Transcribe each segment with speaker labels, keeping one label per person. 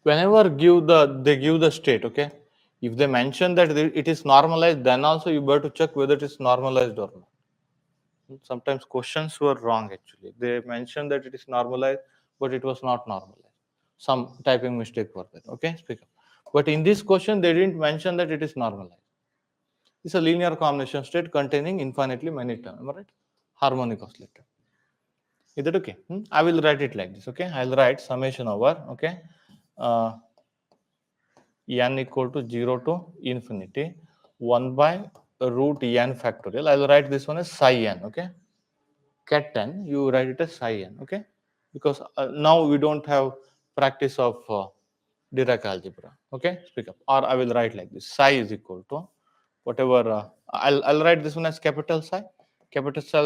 Speaker 1: whenever they give the state, okay, if they mention that it is normalized, then also you better to check whether it is normalized or not. Sometimes questions were wrong actually. They mentioned that it is normalized, but it was not normalized. Some typing mistake were there, okay, speak up. But in this question, they didn't mention that it is normalized. It's a linear combination state containing infinitely many terms, am I right? Harmonic oscillator. Is that okay? I will write it like this, okay? I'll write summation over, okay, n equal to 0 to infinity 1 by root n factorial. I'll write this one as psi n, okay? Cat 10, you write it as psi n, okay? Because now we don't have practice of Dirac algebra, okay? Speak up. Or I will write like this: psi is equal to whatever. I'll write this one as capital psi, capital psi.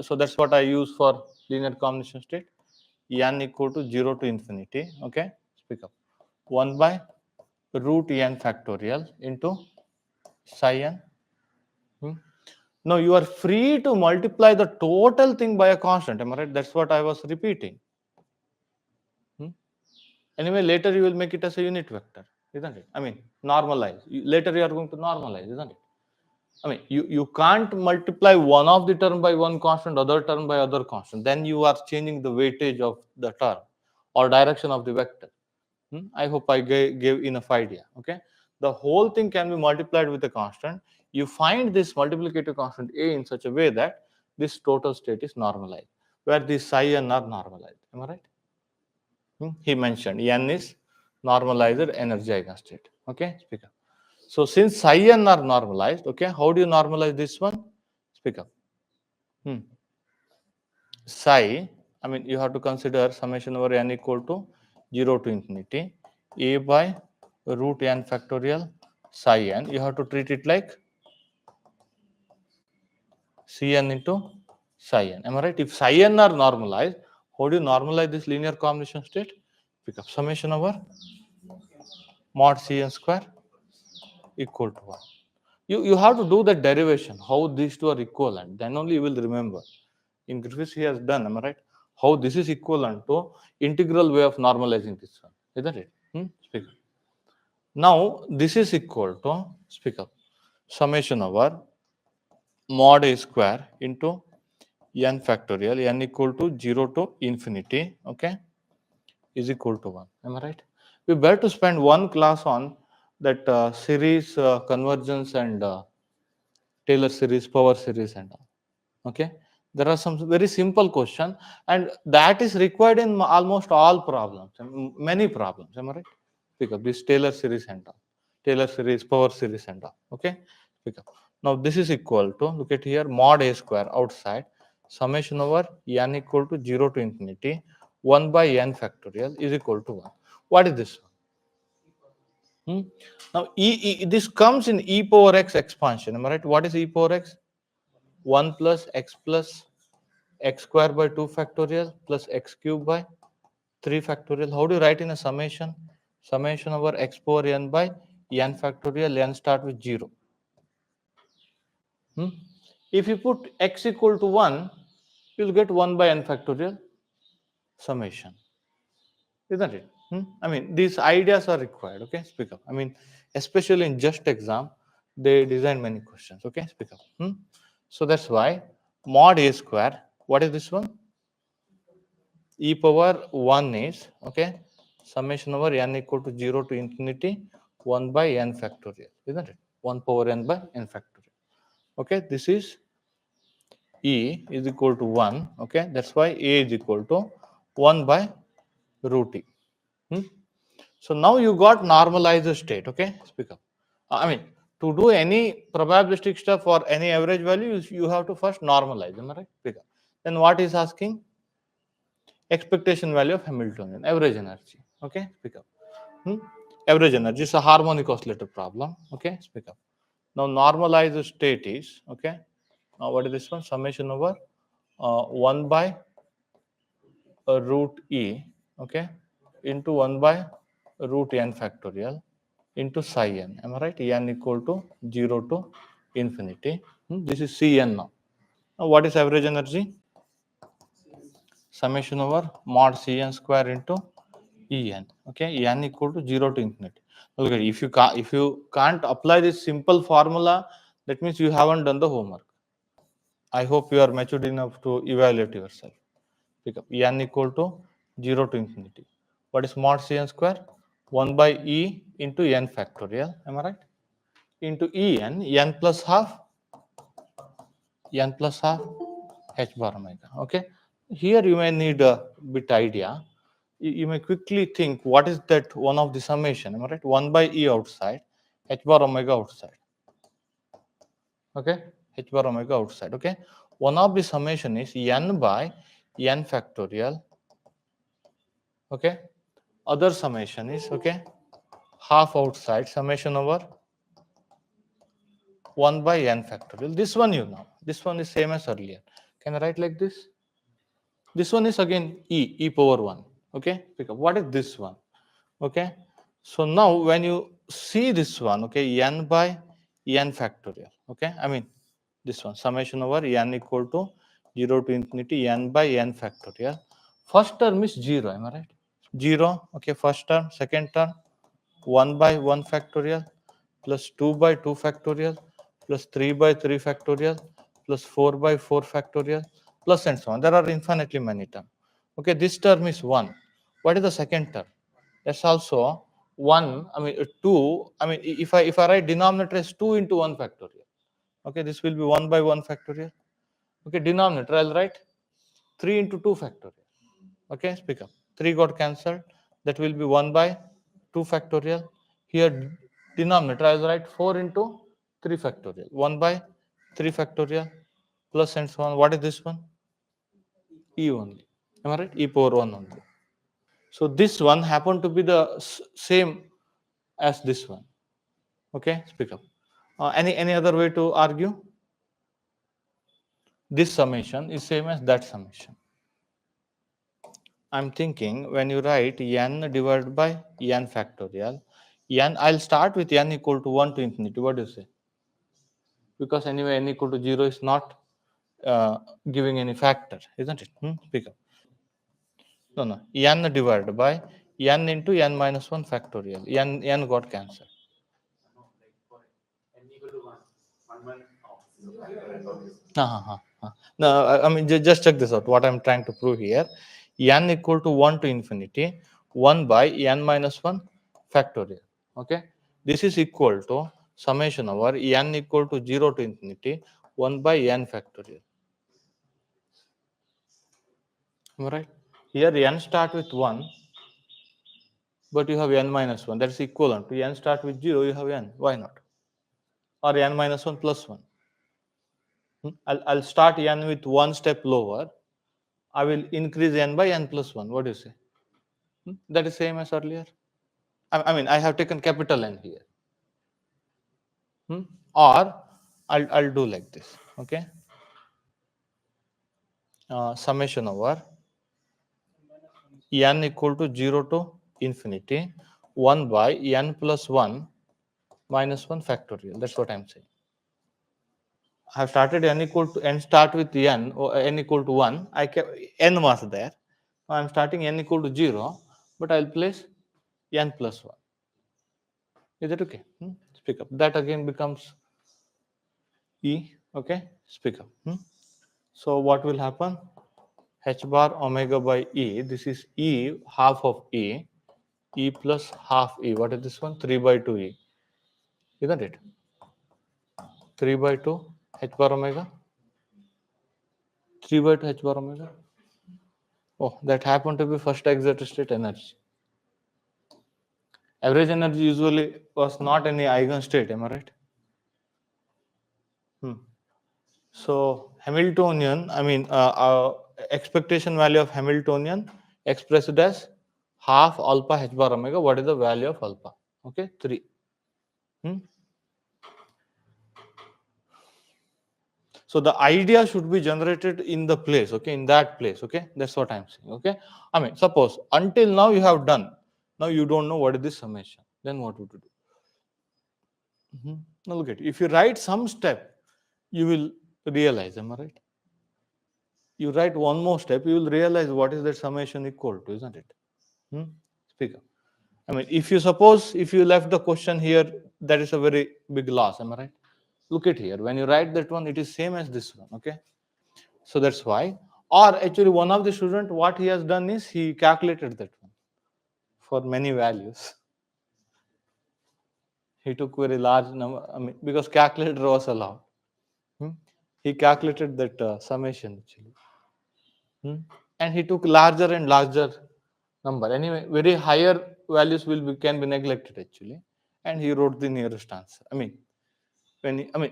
Speaker 1: So that's what I use for linear combination state. N equal to 0 to infinity, okay? Speak up. 1 by root n factorial into psi n. Now you are free to multiply the total thing by a constant. Am I right? That's what I was repeating. Anyway, later you will make it as a unit vector, isn't it? I mean, normalize. Later you are going to normalize, isn't it? I mean, you can't multiply one of the term by one constant, other term by other constant. Then you are changing the weightage of the term or direction of the vector. I hope I gave enough idea. Okay, the whole thing can be multiplied with a constant. You find this multiplicative constant a in such a way that this total state is normalized, where the psi n are normalized. Am I right? He mentioned n is normalized energy eigenstate. Okay, speak up. So since psi n are normalized, okay, how do you normalize this one? Speak up. Psi, I mean, you have to consider summation over n equal to 0 to infinity a by root n factorial psi n. You have to treat it like Cn into psi n. Am I right? If psi n are normalized, how do you normalize this linear combination state? Pick up summation over mod Cn square equal to 1. You have to do the derivation, how these two are equivalent. Then only you will remember. In Griffiths, he has done, am I right? How this is equivalent to integral way of normalizing this one, isn't it? Speak up. Now, this is equal to, speak up, summation over mod a square into n factorial, n equal to 0 to infinity, okay, is equal to 1. Am I right? We better to spend one class on that series convergence and Taylor series, power series and all. Okay, there are some very simple question, and that is required in almost all problems, many problems. Am I right? Pick up this Taylor series and all, Taylor series, power series and all. Okay, pick up. Now this is equal to, look at here, mod a square outside summation over n equal to 0 to infinity 1 by n factorial is equal to 1. What is this one? Now this comes in e power x expansion. Am I right? What is e power x? 1 plus x square by 2 factorial plus x cube by 3 factorial. How do you write in a summation? Summation over x power n by n factorial, n start with 0. If you put x equal to 1, you'll get 1 by n factorial summation. Isn't it? I mean, these ideas are required. Okay, speak up. I mean, especially in JEST exam, they design many questions. Okay, speak up. So that's why mod a square. What is this one? E power 1 is, okay, summation over n equal to 0 to infinity 1 by n factorial, isn't it? 1 power n by n factorial. Okay, this is E is equal to 1. Okay, that's why A is equal to 1 by root E. So now you got normalized state. Okay, speak up. I mean, to do any probabilistic stuff for any average value, you have to first normalize. Am I right? Speak up. Then what is asking? Expectation value of Hamiltonian, average energy. Okay, speak up. Average energy is a harmonic oscillator problem. Okay, speak up. Now normalized state is, okay, now what is this one? Summation over 1 by root E, okay, into 1 by root n factorial into psi n. Am I right? n equal to 0 to infinity. This is Cn now. Now what is average energy? Summation over mod Cn square into En. Okay, En equal to 0 to infinity. Look at it. If you can't apply this simple formula, that means you haven't done the homework. I hope you are matured enough to evaluate yourself. Pick up En equal to 0 to infinity. What is mod Cn square? 1 by E into n factorial. Am I right? Into En plus half h bar omega. Okay. Here you may need a bit idea. You may quickly think what is that one of the summation. Am I right? 1 by E outside, h bar omega outside. Okay. H bar omega outside. Okay. One of the summation is n by n factorial. Okay. Other summation is okay half outside summation over 1 by n factorial. This one you know. This one is same as earlier. Can I write like this? This one is again e power 1. Okay. Pick up. What is this one? Okay. So now when you see this one, okay, n by n factorial. Okay. I mean this one summation over n equal to 0 to infinity n by n factorial. First term is 0. Am I right? 0. Okay. First term. Second term 1 by 1 factorial plus 2 by 2 factorial plus 3 by 3 factorial plus 4 by 4 factorial plus and so on. There are infinitely many terms. Okay, this term is 1. What is the second term? That's also 1. I mean 2. I mean if I write denominator as 2 into 1 factorial. Okay, this will be 1 by 1 factorial. Okay, denominator I'll write 3 into 2 factorial. Okay, speak up. 3 got cancelled. That will be 1 by 2 factorial. Here denominator I will write 4 into 3 factorial. 1 by 3 factorial plus and so on. What is this one? E only. Am I right? E power 1 only. So this one happened to be the same as this one. Okay, speak up. Any other way to argue? This summation is same as that summation. I'm thinking when you write n divided by n factorial, I'll start with n equal to 1 to infinity. What do you say? Because anyway, n equal to 0 is not giving any factor, isn't it? Speak up. No. N divided by n into n minus 1 factorial. N got cancelled. No, I mean, just check this out. What I'm trying to prove here, n equal to 1 to infinity, 1 by n minus 1 factorial. Okay, this is equal to summation over n equal to 0 to infinity, 1 by n factorial. Am I right? Here n start with 1, but you have n minus 1. That's equivalent to n start with 0, you have n. Why not? Or n minus 1 plus 1. I'll start n with one step lower. I will increase n by n plus 1. What do you say? That is same as earlier. I mean, I have taken capital N here. Or I'll do like this. Okay. Summation over n equal to 0 to infinity 1 by n plus 1 minus 1 factorial. That's what I'm saying. I have started n equal to n start with n or n equal to 1. I kept n was there. Now I'm starting n equal to 0, but I'll place n plus 1. Is that okay? Speak up. That again becomes E. Okay, speak up. So what will happen? H bar omega by E. This is E half of E. E plus half E. What is this one? 3 by 2 E. Isn't it? 3 by 2 H bar omega. 3 by 2 H bar omega. Oh, that happened to be first excited state energy. Average energy usually was not any eigenstate. Am I right? So Hamiltonian, I mean, expectation value of Hamiltonian expressed as half alpha h bar omega. What is the value of alpha? Okay, 3. So the idea should be generated in the place, okay, in that place, okay. That's what I'm saying, okay. I mean, suppose until now you have done, now you don't know what is this summation. Then what would you do? Now look at it. If you write some step, you will realize. Am I right? You write one more step, you will realize what is that summation equal to, isn't it? pick up. I mean, if you suppose if you left the question here, that is a very big loss. Am I right? Look at here. When you write that one, it is same as this one. Okay. So that's why. Or actually, one of the student, what he has done is he calculated that one for many values. He took very large number. I mean, because calculator was allowed. He calculated that summation actually. And he took larger and larger number. Anyway, very higher values can be neglected actually, and he wrote the nearest answer. I mean,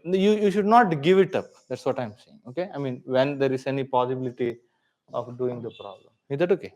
Speaker 1: you should not give it up. That's what I'm saying. Okay. I mean, when there is any possibility of doing the problem, is that okay?